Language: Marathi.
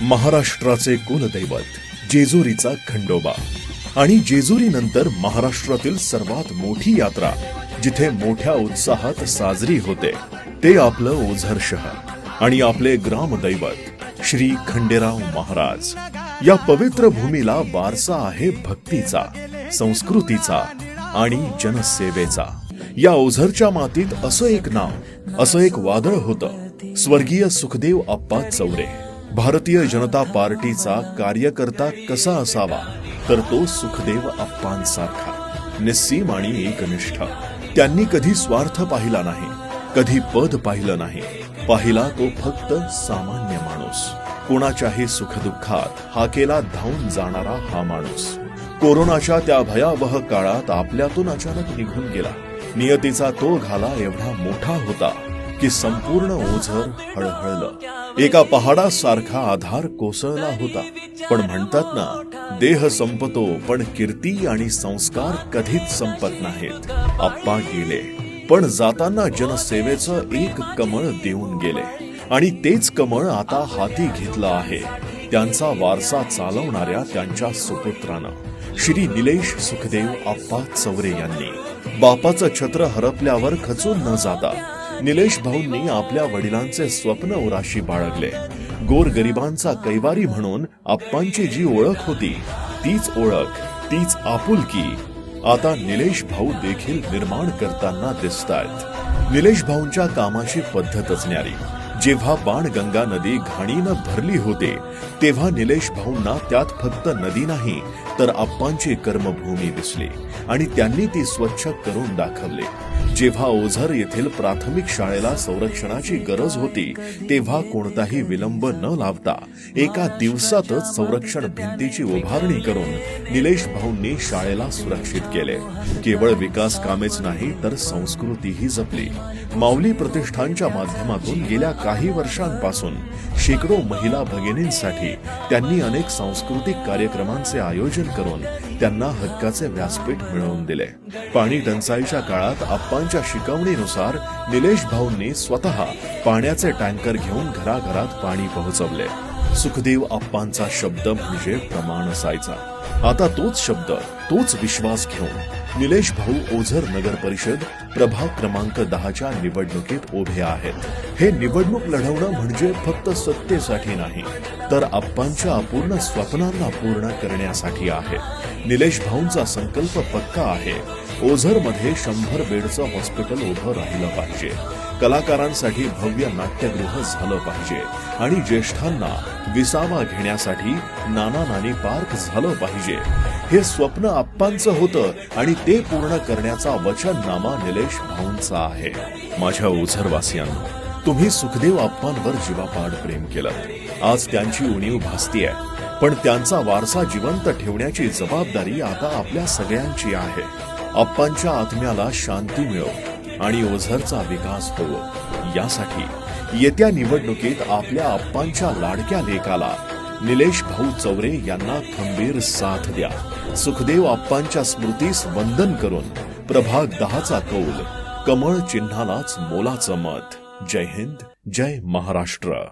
महाराष्ट्राचे कुलदैवत जेजुरीचा खंडोबा आणि जेजुरीनंतर महाराष्ट्रातील सर्वात मोठी यात्रा जिथे मोठ्या उत्साहात साजरी होते ते आपलं ओझर शहर आणि आपले ग्रामदैवत श्री खंडेराव महाराज। या पवित्र भूमीला वारसा आहे भक्तीचा, संस्कृतीचा आणि जनसेवेचा। या ओझरच्या मातीत असं एक नाव, असं एक वादळ होतं, स्वर्गीय सुखदेव आप्पा चौरे। भारतीय जनता पार्टीचा कार्यकर्ता कसा असावा तर तो सुखदेव आप्पांसारखा, निस्सीम आणि एकनिष्ठ। त्यांनी कधी स्वार्थ पाहिला नाही, कधी पद पाहिलं नाही, पाहिला तो फक्त सामान्य माणूस। कोणाच्याही सुखदुःखात हाकेला धावून जाणारा हा माणूस कोरोनाच्या त्या भयावह काळात आपल्यातून अचानक निघून गेला। नियतीचा तो घाला एवढा मोठा होता की संपूर्ण ओझर हळहळलं। एका पहाडासारखा आधार कोसळला होता। पण म्हणतात ना, देह संपतो पण कीर्ती आणि संस्कार कधीच संपत नाहीत। आप्पा गेले पण जाताना जनसेवेचं एक कमळ देऊन गेले आणि तेच कमळ आता हाती घेतलं आहे त्यांचा वारसा चालवणाऱ्या त्यांच्या सुपुत्रानं श्री निलेश सुखदेव आप्पा चौरे यांनी। बापाचं छत्र हरपल्यावर खचून न जाता निलेश भाऊंनी आपल्या वडिलांचे स्वप्न उराशी बाळगले। गोरगरिबांचा कैवारी म्हणून आप्पांची जी ओळख होती तीच ओळख, तीच आपुलकी आता निलेश भाऊ देखील निर्माण करताना दिसतायत। निलेश भाऊंच्या कामाची पद्धतच न्यारी। जेव्हा बाणगंगा नदी घाणीनं भरली होते तेव्हा निलेश भाऊंना त्यात फक्त नदी नाही तर आप्पांची कर्मभूमी दिसली आणि त्यांनी ती स्वच्छ करून दाखवली। जेव्हा ओझर येथील प्राथमिक शाळेला संरक्षणाची गरज होती तेव्हा कोणताही विलंब न लावता एका दिवसातच संरक्षण भिंतीची उभारणी करून निलेश भाऊंनी शाळेला सुरक्षित केले। केवळ विकास कामेच नाही तर संस्कृतीही जपली। माऊली प्रतिष्ठानच्या माध्यमातून गेल्या काही वर्षांपासून शेकडो महिला भगिनींसाठी त्यांनी अनेक सांस्कृतिक कार्यक्रमांचे आयोजन करून त्यांना हक्काचे व्यासपीठ मिळवून दिले। पाणी टंचाईच्या काळात आप्पांच्या शिकवणीनुसार निलेश भाऊंनी स्वतः पाण्याचे टँकर घेऊन घराघरात पाणी पोहोचवले। सुखदेव आप्पांचा शब्द म्हणजे प्रमाण असायचा। आता तोच शब्द, तोच विश्वास घेऊन निलेश भाऊ ओझर नगर परिषद प्रभाग क्रमांक 10च्या निवडणुकीत उभे आहेत। हे निवडणूक लढवणं म्हणजे फक्त सत्तेसाठी नाही तर आप्पांच्या अपूर्ण स्वप्नांना पूर्ण करण्यासाठी आहे। निलेश भाऊंचा संकल्प पक्का आहे। ओझरमध्ये 100 बेडचं हॉस्पिटल उभं राहिलं पाहिजे, कलाकारांसाठी भव्य नाट्यगृह झालं पाहिजे आणि ज्येष्ठांना विसावा घेण्यासाठी नाना नानी पार्क झालं पाहिजे। हे स्वप्न आप्पांचं होतं आणि ते पूर्ण करण्याचा वचननामा निलेश भाऊंचा आहे। माझ्या ओझरवासियांनो, तुम्ही सुखदेव आप्पांवर जीवापाड प्रेम केलं। आज त्यांची उणीव भासतीये पण त्यांचा वारसा जिवंत ठेवण्याची जबाबदारी आता आपल्या सगळ्यांची आहे। आप्पांच्या आत्म्याला शांती मिळो आणि ओझरचा विकास होवो यासाठी येत्या निवडणुकीत आपल्या आप्पांच्या लाडक्या लेकाला निलेश भाऊ चौरे यांना खंबीर साथ द्या। सुखदेव आप्पांच्या स्मृतीस वंदन करून प्रभाग 10चा कौल, कमळ चिन्हालाच मोलाचं मत। जय हिंद, जय महाराष्ट्र।